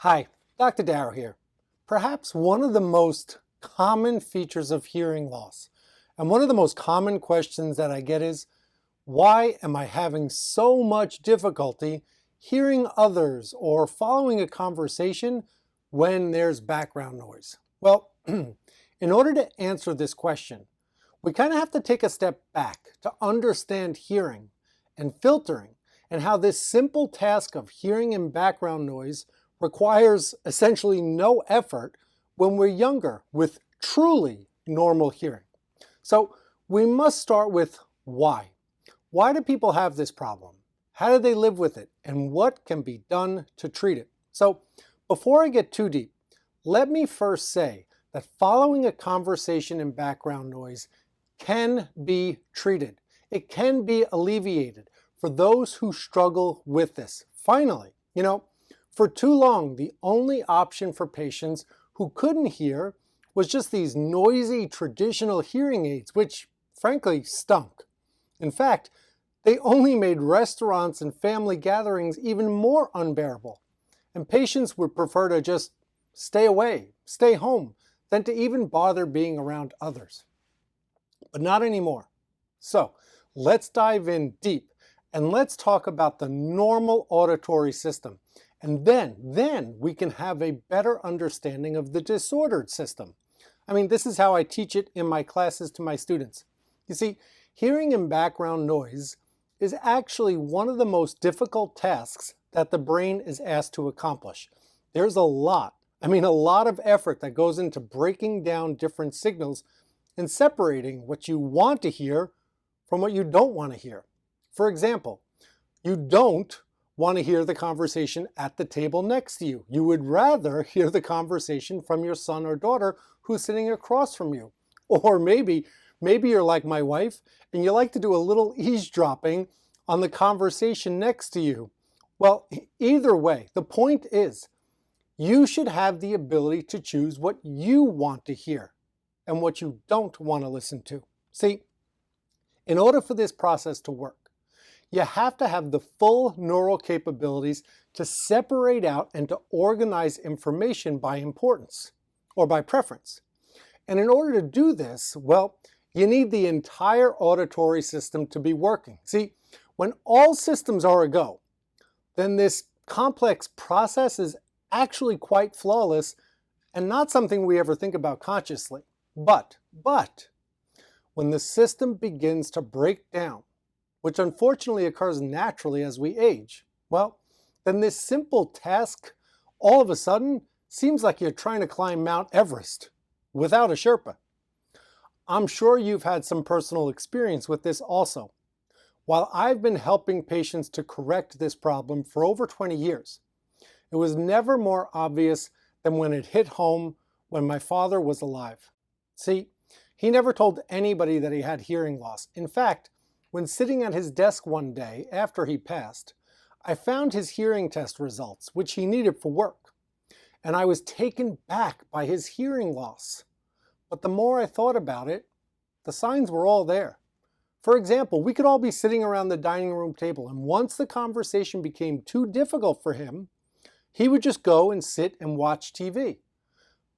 Hi, Dr. Darrow here. Perhaps one of the most common features of hearing loss, and one of the most common questions that I get is, why am I having so much difficulty hearing others or following a conversation when there's background noise? Well, in order to answer this question, we kind of have to take a step back to understand hearing and filtering and how this simple task of hearing in background noise requires essentially no effort when we're younger with truly normal hearing. So we must start with why. Why do people have this problem? How do they live with it? And what can be done to treat it? So before I get too deep, let me first say that following a conversation in background noise can be treated. It can be alleviated for those who struggle with this. Finally, for too long, the only option for patients who couldn't hear was just these noisy traditional hearing aids, which frankly stunk. In fact, they only made restaurants and family gatherings even more unbearable. And patients would prefer to just stay away, stay home, than to even bother being around others. But not anymore. So let's dive in deep and let's talk about the normal auditory system. And then we can have a better understanding of the disordered system. I mean, this is how I teach it in my classes to my students. You see, hearing in background noise is actually one of the most difficult tasks that the brain is asked to accomplish. There's a lot of effort that goes into breaking down different signals and separating what you want to hear from what you don't want to hear. For example, you don't want to hear the conversation at the table next to you. You would rather hear the conversation from your son or daughter who's sitting across from you. Or maybe you're like my wife and you like to do a little eavesdropping on the conversation next to you. Well, either way, the point is you should have the ability to choose what you want to hear and what you don't want to listen to. See, in order for this process to work, you have to have the full neural capabilities to separate out and to organize information by importance or by preference. And in order to do this, well, you need the entire auditory system to be working. See, when all systems are a go, then this complex process is actually quite flawless and not something we ever think about consciously. But when the system begins to break down, which unfortunately occurs naturally as we age, well, then this simple task all of a sudden seems like you're trying to climb Mount Everest without a Sherpa. I'm sure you've had some personal experience with this also. While I've been helping patients to correct this problem for over 20 years, it was never more obvious than when it hit home when my father was alive. See, he never told anybody that he had hearing loss. In fact, when sitting at his desk one day after he passed, I found his hearing test results, which he needed for work, and I was taken back by his hearing loss. But the more I thought about it, the signs were all there. For example, we could all be sitting around the dining room table, and once the conversation became too difficult for him, he would just go and sit and watch TV.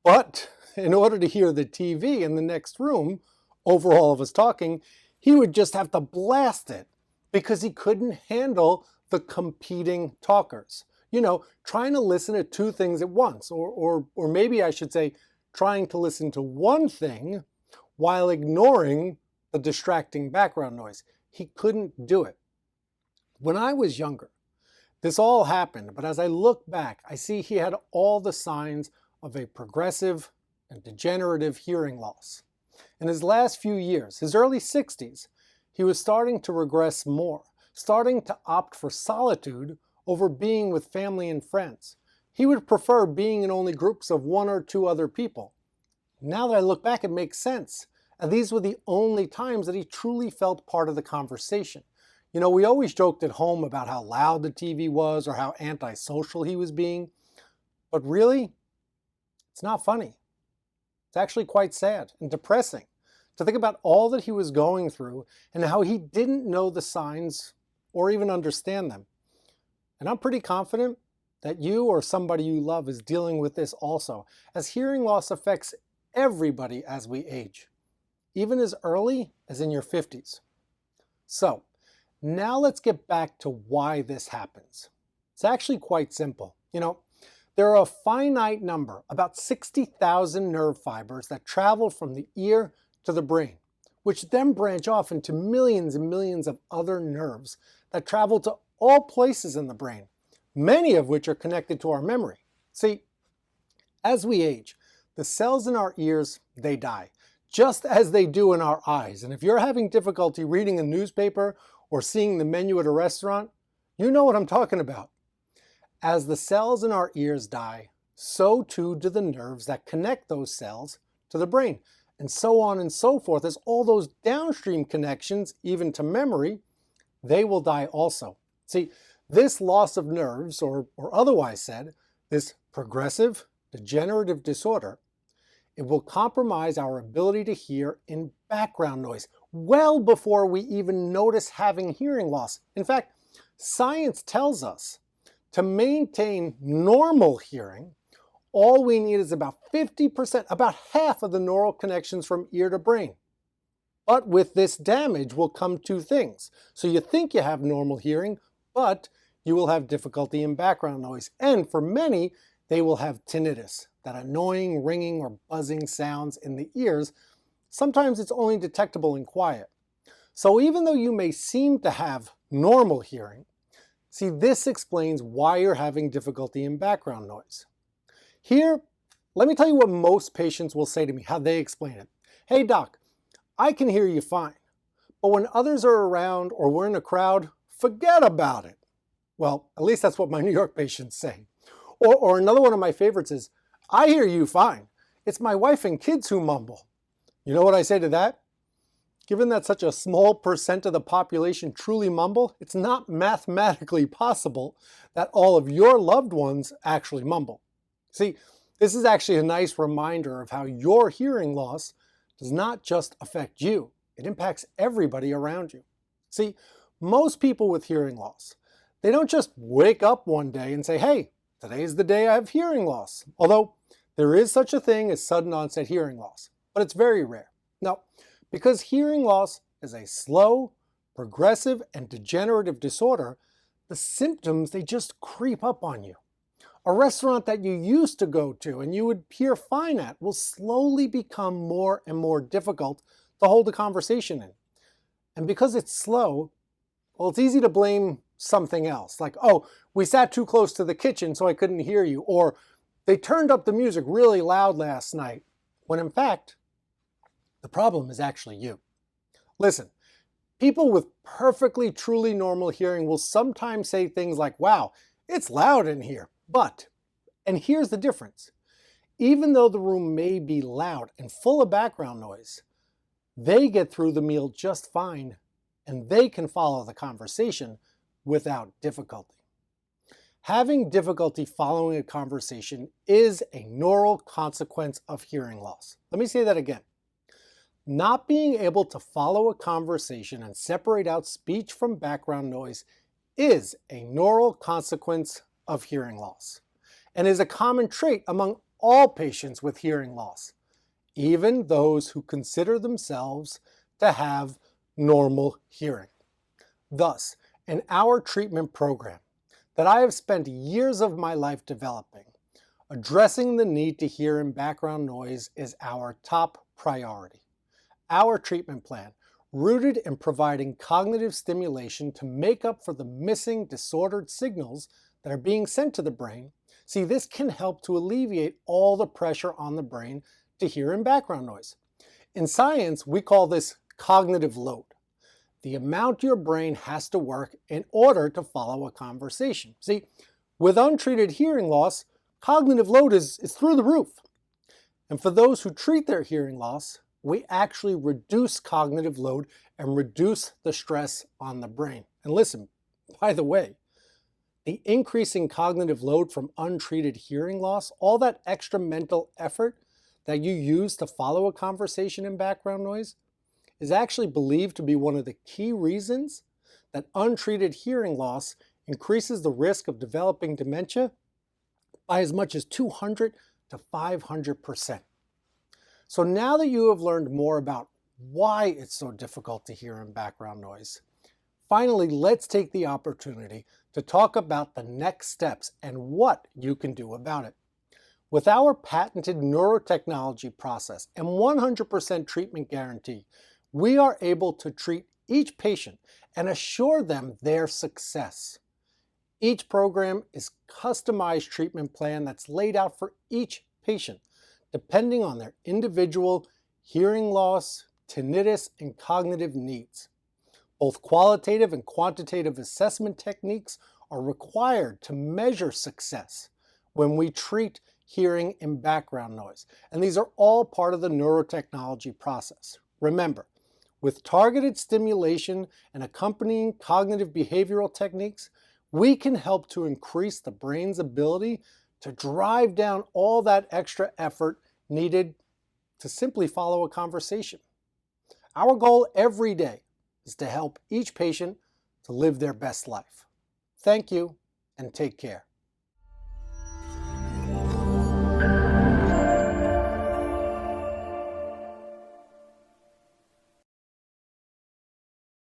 But in order to hear the TV in the next room, over all of us talking, he would just have to blast it because he couldn't handle the competing talkers. Trying to listen to two things at once, or maybe I should say, trying to listen to one thing while ignoring the distracting background noise. He couldn't do it. When I was younger, this all happened, but as I look back, I see he had all the signs of a progressive and degenerative hearing loss. In his last few years, his early 60s, he was starting to regress more, starting to opt for solitude over being with family and friends. He would prefer being in only groups of one or two other people. Now that I look back, it makes sense. And these were the only times that he truly felt part of the conversation. We always joked at home about how loud the TV was or how antisocial he was being. But really, it's not funny. It's actually quite sad and depressing to think about all that he was going through and how he didn't know the signs or even understand them. And I'm pretty confident that you or somebody you love is dealing with this also, as hearing loss affects everybody as we age, even as early as in your 50s. So, now let's get back to why this happens. It's actually quite simple. There are a finite number, about 60,000 nerve fibers that travel from the ear to the brain, which then branch off into millions and millions of other nerves that travel to all places in the brain, many of which are connected to our memory. See, as we age, the cells in our ears, they die, just as they do in our eyes. And if you're having difficulty reading a newspaper or seeing the menu at a restaurant, you know what I'm talking about. As the cells in our ears die, so too do the nerves that connect those cells to the brain, and so on and so forth. As all those downstream connections, even to memory, they will die also. See, this loss of nerves, or otherwise said, this progressive degenerative disorder, it will compromise our ability to hear in background noise well before we even notice having hearing loss. In fact, science tells us to maintain normal hearing, all we need is about 50%, about half of the neural connections from ear to brain. But with this damage will come two things. So you think you have normal hearing, but you will have difficulty in background noise. And for many, they will have tinnitus, that annoying ringing or buzzing sounds in the ears. Sometimes it's only detectable in quiet. So even though you may seem to have normal hearing, see, this explains why you're having difficulty in background noise. Here, let me tell you what most patients will say to me, how they explain it. Hey doc, I can hear you fine, but when others are around or we're in a crowd, forget about it. Well, at least that's what my New York patients say. Or another one of my favorites is, I hear you fine. It's my wife and kids who mumble. You know what I say to that? Given that such a small percent of the population truly mumble, it's not mathematically possible that all of your loved ones actually mumble. See, this is actually a nice reminder of how your hearing loss does not just affect you, it impacts everybody around you. See, most people with hearing loss, they don't just wake up one day and say, hey, today's the day I have hearing loss. Although there is such a thing as sudden onset hearing loss, but it's very rare. Now, because hearing loss is a slow, progressive, and degenerative disorder, the symptoms, they just creep up on you. A restaurant that you used to go to and you would hear fine at will slowly become more and more difficult to hold a conversation in. And because it's slow, well, it's easy to blame something else. Like, oh, we sat too close to the kitchen so I couldn't hear you. Or they turned up the music really loud last night. When in fact, the problem is actually you. Listen, people with perfectly, truly normal hearing will sometimes say things like, wow, it's loud in here. But, and here's the difference, even though the room may be loud and full of background noise, they get through the meal just fine and they can follow the conversation without difficulty. Having difficulty following a conversation is a neural consequence of hearing loss. Let me say that again. Not being able to follow a conversation and separate out speech from background noise is a neural consequence of hearing loss and is a common trait among all patients with hearing loss, even those who consider themselves to have normal hearing. Thus, in our treatment program that I have spent years of my life developing, addressing the need to hear in background noise is our top priority. Our treatment plan, rooted in providing cognitive stimulation to make up for the missing disordered signals that are being sent to the brain, see, this can help to alleviate all the pressure on the brain to hear in background noise. In science, we call this cognitive load, the amount your brain has to work in order to follow a conversation. See, with untreated hearing loss, cognitive load is through the roof. And for those who treat their hearing loss, we actually reduce cognitive load and reduce the stress on the brain. And listen, by the way, the increasing cognitive load from untreated hearing loss, all that extra mental effort that you use to follow a conversation in background noise, is actually believed to be one of the key reasons that untreated hearing loss increases the risk of developing dementia by as much as 200 to 500%. So now that you have learned more about why it's so difficult to hear in background noise, finally, let's take the opportunity to talk about the next steps and what you can do about it. With our patented neurotechnology process and 100% treatment guarantee, we are able to treat each patient and assure them their success. Each program is a customized treatment plan that's laid out for each patient, depending on their individual hearing loss, tinnitus, and cognitive needs. Both qualitative and quantitative assessment techniques are required to measure success when we treat hearing in background noise, and these are all part of the neurotechnology process. Remember, with targeted stimulation and accompanying cognitive behavioral techniques, we can help to increase the brain's ability to drive down all that extra effort needed to simply follow a conversation. Our goal every day is to help each patient to live their best life. Thank you and take care.